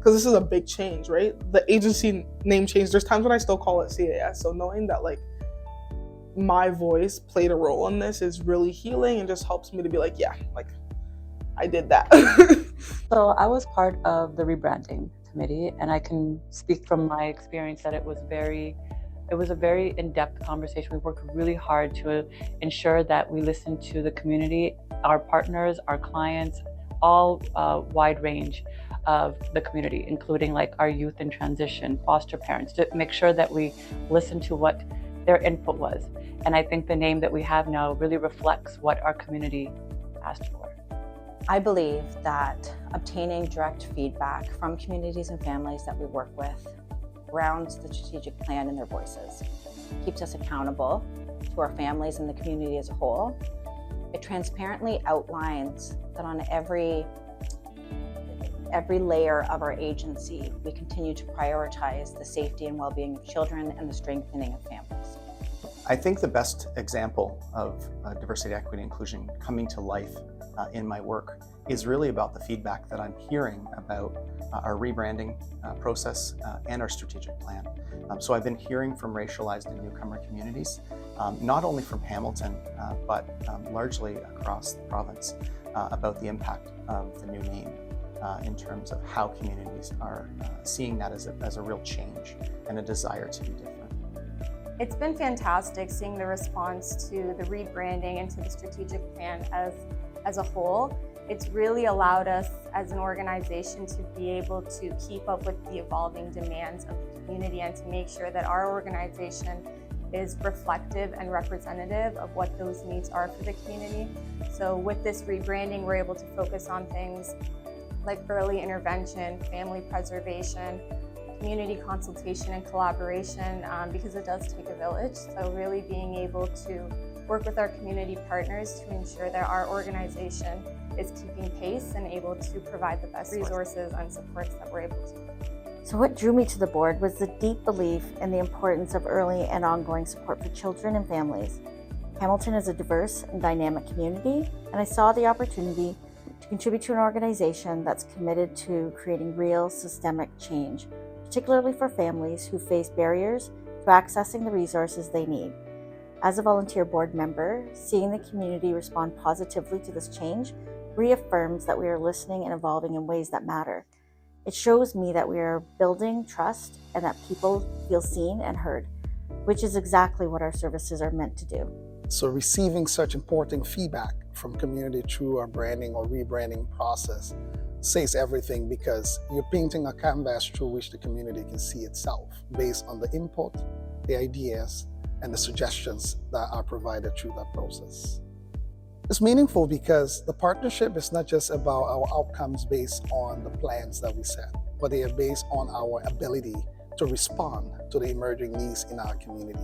because this is a big change, right? The agency name change, there's times when I still call it CAS. So knowing that like my voice played a role in this is really healing and just helps me to be like, yeah, like I did that. So I was part of the rebranding committee, and I can speak from my experience that it was a very in-depth conversation. We worked really hard to ensure that we listened to the community, our partners, our clients, all wide range of the community, including like our youth in transition, foster parents, to make sure that we listened to what their input was. And I think the name that we have now really reflects what our community asked for. I believe that obtaining direct feedback from communities and families that we work with grounds the strategic plan in their voices, keeps us accountable to our families and the community as a whole. It transparently outlines that on every layer of our agency, we continue to prioritize the safety and well-being of children and the strengthening of families. I think the best example of diversity, equity, inclusion coming to life in my work is really about the feedback that I'm hearing about our rebranding process and our strategic plan. So I've been hearing from racialized and newcomer communities, not only from Hamilton, but largely across the province, about the impact of the new name in terms of how communities are seeing that as a real change and a desire to be different. It's been fantastic seeing the response to the rebranding and to the strategic plan as a whole. It's really allowed us as an organization to be able to keep up with the evolving demands of the community and to make sure that our organization is reflective and representative of what those needs are for the community. So with this rebranding, we're able to focus on things like early intervention, family preservation, community consultation and collaboration, because it does take a village. So really being able to work with our community partners to ensure that our organization is keeping pace and able to provide the best resources and supports that we're able to. So what drew me to the board was the deep belief in the importance of early and ongoing support for children and families. Hamilton is a diverse and dynamic community, and I saw the opportunity to contribute to an organization that's committed to creating real systemic change, particularly for families who face barriers to accessing the resources they need. As a volunteer board member, seeing the community respond positively to this change reaffirms that we are listening and evolving in ways that matter. It shows me that we are building trust and that people feel seen and heard, which is exactly what our services are meant to do. So receiving such important feedback from community through our branding or rebranding process says everything, because you're painting a canvas through which the community can see itself based on the input, the ideas, and the suggestions that are provided through that process. It's meaningful because the partnership is not just about our outcomes based on the plans that we set, but they are based on our ability to respond to the emerging needs in our community.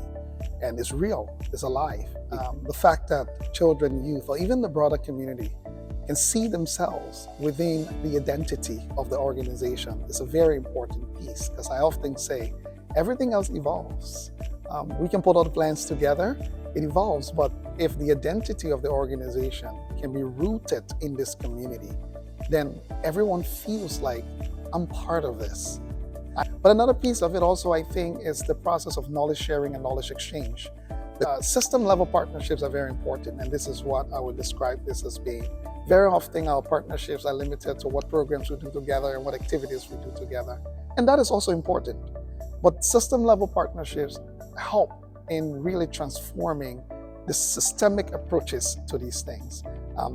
And it's real, it's alive. The fact that children, youth, or even the broader community can see themselves within the identity of the organization is a very important piece, because I often say everything else evolves. We can put all the plans together, it evolves, but if the identity of the organization can be rooted in this community, then everyone feels like I'm part of this. But another piece of it also, I think, is the process of knowledge sharing and knowledge exchange. System level partnerships are very important, and this is what I would describe this as being. Very often our partnerships are limited to what programs we do together and what activities we do together. And that is also important. But system level partnerships help in really transforming the systemic approaches to these things.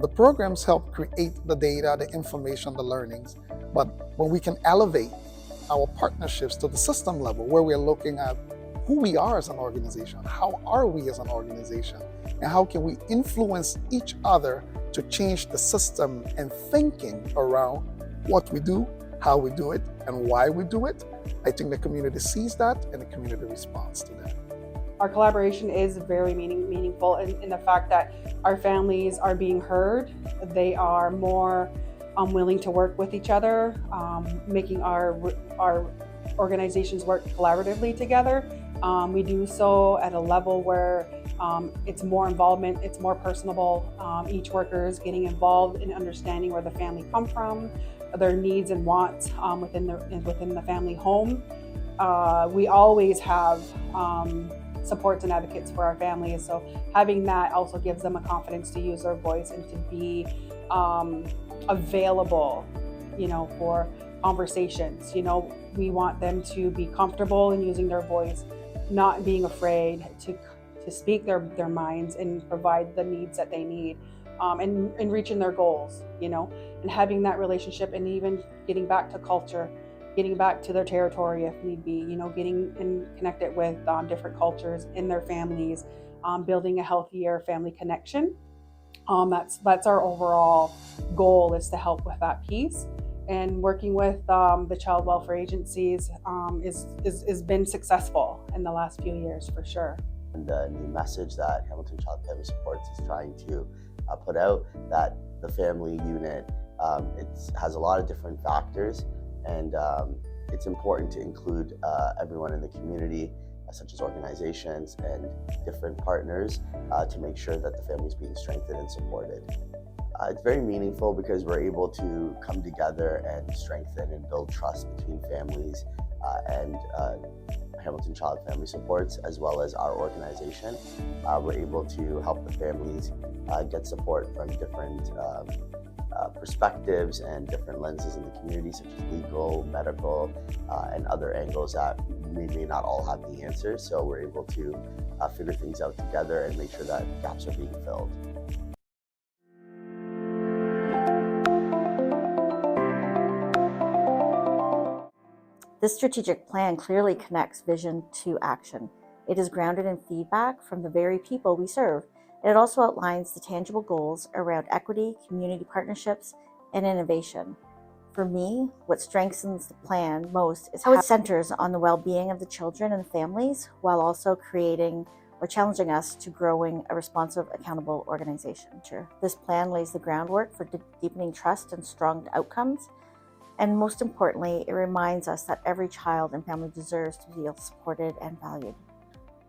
The programs help create the data, the information, the learnings. But when we can elevate our partnerships to the system level, where we're looking at who we are as an organization, how are we as an organization, and how can we influence each other to change the system and thinking around what we do, how we do it, and why we do it, I think the community sees that and the community responds to that. Our collaboration is very meaningful in the fact that our families are being heard. They are more willing to work with each other, making our organizations work collaboratively together. We do so at a level where it's more involvement, it's more personable. Each worker is getting involved in understanding where the family come from, their needs and wants within the family home. We always have supports and advocates for our families, so having that also gives them a confidence to use their voice and to be available, for conversations. We want them to be comfortable in using their voice, not being afraid to speak their minds and provide the needs that they need, and reaching their goals, and having that relationship, and even getting back to culture, getting back to their territory if need be, getting connected with different cultures in their families, building a healthier family connection. That's our overall goal, is to help with that piece. And working with the child welfare agencies is been successful in the last few years, for sure. And the new message that Hamilton Child Family Supports is trying to put out, that the family unit, it has a lot of different factors, and it's important to include everyone in the community, such as organizations and different partners, to make sure that the family is being strengthened and supported. It's very meaningful because we're able to come together and strengthen and build trust between families and Hamilton Child Family Supports, as well as our organization. We're able to help the families get support from different perspectives and different lenses in the community, such as legal, medical, and other angles that we may not all have the answers. So we're able to figure things out together and make sure that gaps are being filled. This strategic plan clearly connects vision to action. It is grounded in feedback from the very people we serve, and it also outlines the tangible goals around equity, community partnerships, and innovation. For me, what strengthens the plan most is how it centers on the well-being of the children and families, while also creating or challenging us to growing a responsive, accountable organization. This plan lays the groundwork for deepening trust and strong outcomes. And most importantly, it reminds us that every child and family deserves to feel supported and valued.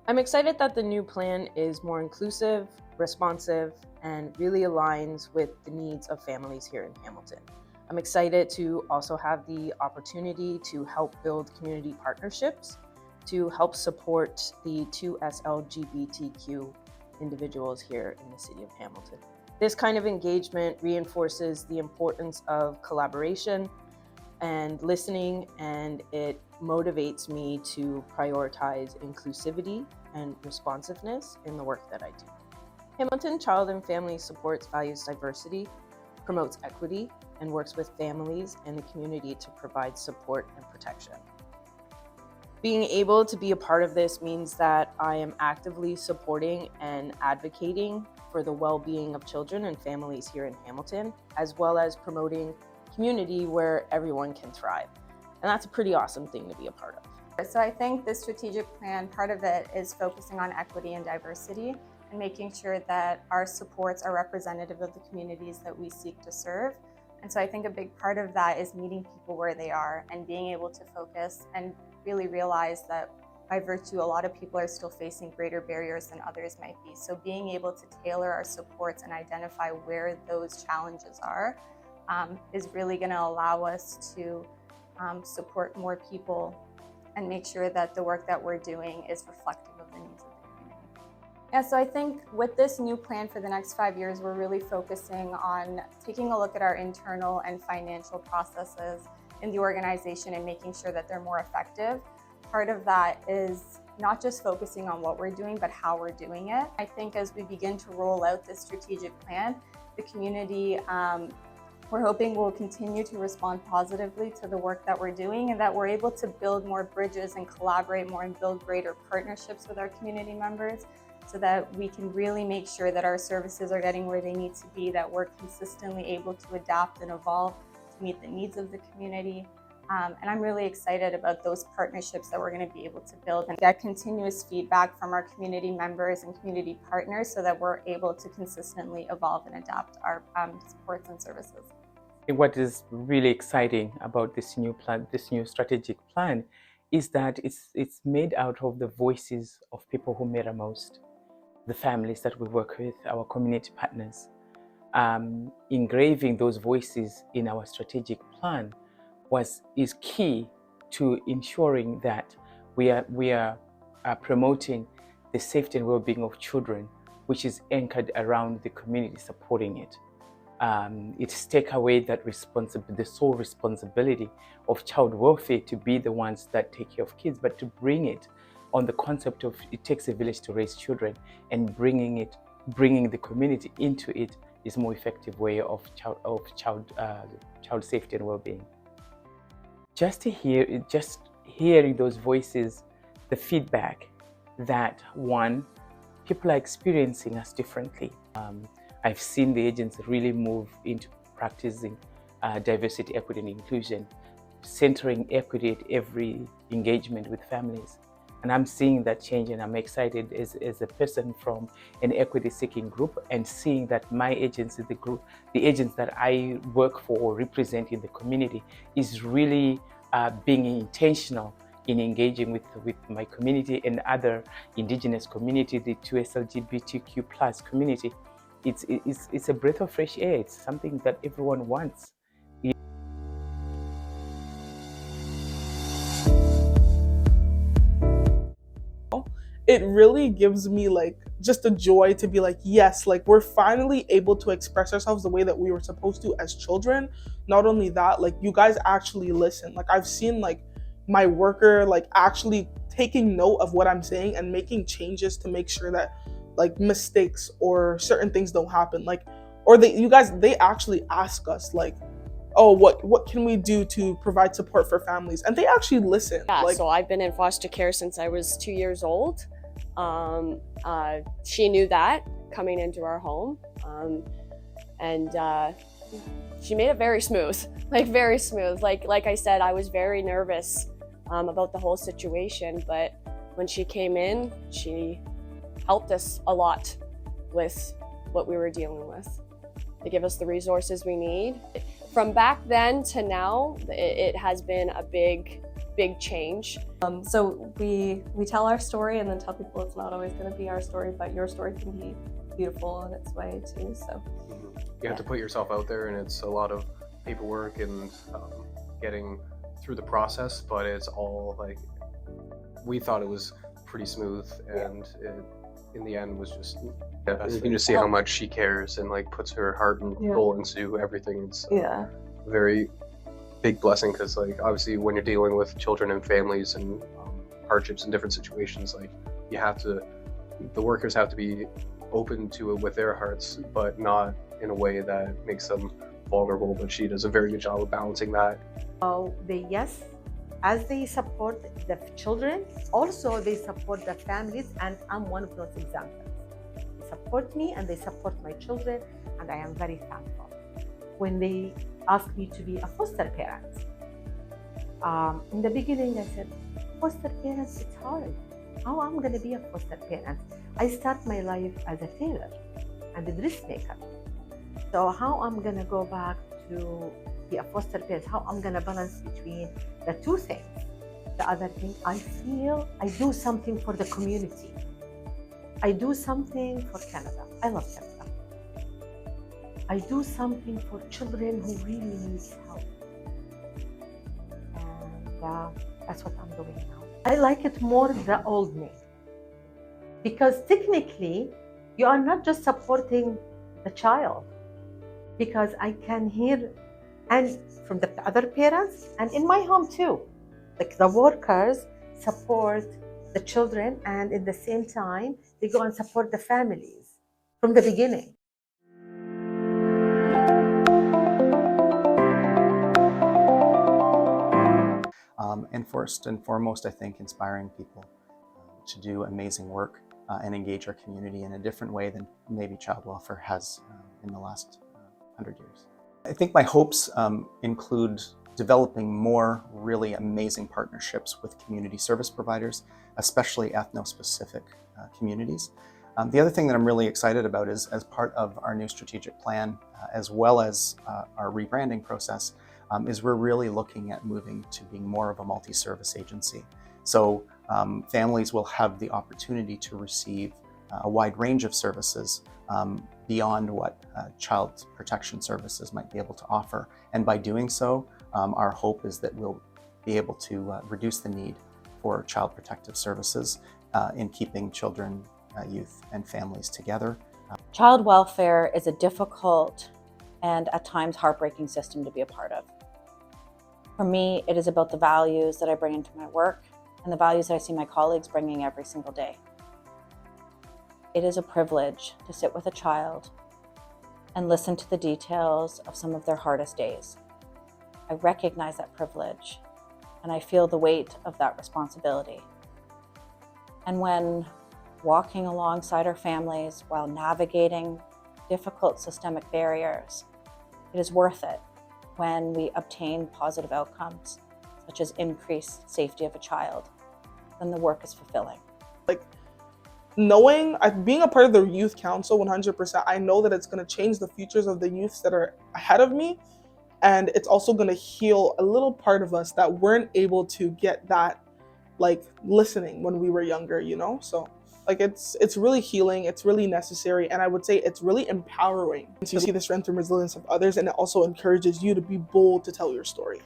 I'm excited that the new plan is more inclusive, responsive, and really aligns with the needs of families here in Hamilton. I'm excited to also have the opportunity to help build community partnerships to help support the 2S LGBTQ individuals here in the city of Hamilton. This kind of engagement reinforces the importance of collaboration and listening, and it motivates me to prioritize inclusivity and responsiveness in the work that I do. Hamilton Child and Family Supports values diversity, promotes equity, and works with families and the community to provide support and protection. Being able to be a part of this means that I am actively supporting and advocating for the well-being of children and families here in Hamilton, as well as promoting community where everyone can thrive. And that's a pretty awesome thing to be a part of. So I think the strategic plan, part of it is focusing on equity and diversity and making sure that our supports are representative of the communities that we seek to serve. And so I think a big part of that is meeting people where they are and being able to focus and really realize that by virtue, a lot of people are still facing greater barriers than others might be. So being able to tailor our supports and identify where those challenges are is really going to allow us to support more people and make sure that the work that we're doing is reflective of the needs of the community. Yeah, so I think with this new plan for the next 5 years, we're really focusing on taking a look at our internal and financial processes in the organization and making sure that they're more effective. Part of that is not just focusing on what we're doing, but how we're doing it. I think as we begin to roll out this strategic plan, the community, we're hoping will continue to respond positively to the work that we're doing, and that we're able to build more bridges and collaborate more and build greater partnerships with our community members so that we can really make sure that our services are getting where they need to be, that we're consistently able to adapt and evolve to meet the needs of the community. And I'm really excited about those partnerships that we're going to be able to build and get continuous feedback from our community members and community partners so that we're able to consistently evolve and adapt our supports and services. What is really exciting about this new plan, this new strategic plan, is that it's made out of the voices of people who matter most, the families that we work with, our community partners. engraving those voices in our strategic plan is key to ensuring that we are promoting the safety and well-being of children, which is anchored around the community supporting it. It's take away that the sole responsibility of child welfare to be the ones that take care of kids, but to bring it on the concept of it takes a village to raise children, and bringing the community into it is a more effective way of child safety and well-being. Just hearing those voices, the feedback that people are experiencing us differently. I've seen the agents really move into practicing diversity, equity, and inclusion, centering equity at every engagement with families. And I'm seeing that change, and I'm excited as a person from an equity-seeking group, and seeing that my agency, the agents that I work for or represent in the community, is really being intentional in engaging with my community and other Indigenous community, the 2SLGBTQ+ community. It's a breath of fresh air. It's something that everyone wants. It really gives me like just a joy to be like, yes, like we're finally able to express ourselves the way that we were supposed to as children. Not only that, like you guys actually listen. Like I've seen like my worker like actually taking note of what I'm saying and making changes to make sure that like mistakes or certain things don't happen. Like, or they actually ask us like, oh, what can we do to provide support for families? And they actually listen. Yeah, like, so I've been in foster care since I was 2 years old. She knew that coming into our home, and she made it very smooth, like very smooth. Like I said, I was very nervous about the whole situation, but when she came in, she helped us a lot with what we were dealing with. They give us the resources we need. From back then to now, it has been a big change. So we tell our story and then tell people it's not always going to be our story, but your story can be beautiful in its way too. So you have to put yourself out there, and it's a lot of paperwork and getting through the process, but it's all like, we thought it was pretty smooth, and it in the end was just, you can just see how much she cares and like puts her heart and soul into everything. It's a very big blessing, because like obviously when you're dealing with children and families and hardships and different situations, like the workers have to be open to it with their hearts, but not in a way that makes them vulnerable. But she does a very good job of balancing that. As they support the children, also they support the families, and I'm one of those examples. They support me and they support my children, and I am very thankful. When they asked me to be a foster parent, in the beginning I said, foster parents, it's hard. How am I going to be a foster parent? I start my life as a tailor and a dressmaker. So how I'm going to go back to be a foster parent? How I'm going to balance between the two things? The other thing, I feel I do something for the community. I do something for Canada. I love Canada. I do something for children who really need help. And that's what I'm doing now. I like it more the old name, because technically you are not just supporting the child, because I can hear and from the other parents and in my home too, like the workers support the children, and at the same time they go and support the families from the beginning. And first and foremost, I think inspiring people to do amazing work and engage our community in a different way than maybe child welfare has in the last 100 years. I think my hopes include developing more really amazing partnerships with community service providers, especially ethno-specific communities. The other thing that I'm really excited about is, as part of our new strategic plan, as well as our rebranding process, is we're really looking at moving to being more of a multi-service agency. So families will have the opportunity to receive a wide range of services beyond what child protection services might be able to offer. And by doing so, our hope is that we'll be able to reduce the need for child protective services in keeping children, youth, and families together. Child welfare is a difficult and at times heartbreaking system to be a part of. For me, it is about the values that I bring into my work and the values that I see my colleagues bringing every single day. It is a privilege to sit with a child and listen to the details of some of their hardest days. I recognize that privilege and I feel the weight of that responsibility. And when walking alongside our families while navigating difficult systemic barriers, it is worth it when we obtain positive outcomes, such as increased safety of a child, then the work is fulfilling. Like, being a part of the youth council 100%, I know that it's going to change the futures of the youths that are ahead of me. And it's also going to heal a little part of us that weren't able to get that, like, listening when we were younger, you know? So, like, it's really healing, it's really necessary, and I would say it's really empowering to see the strength and resilience of others, and it also encourages you to be bold to tell your story.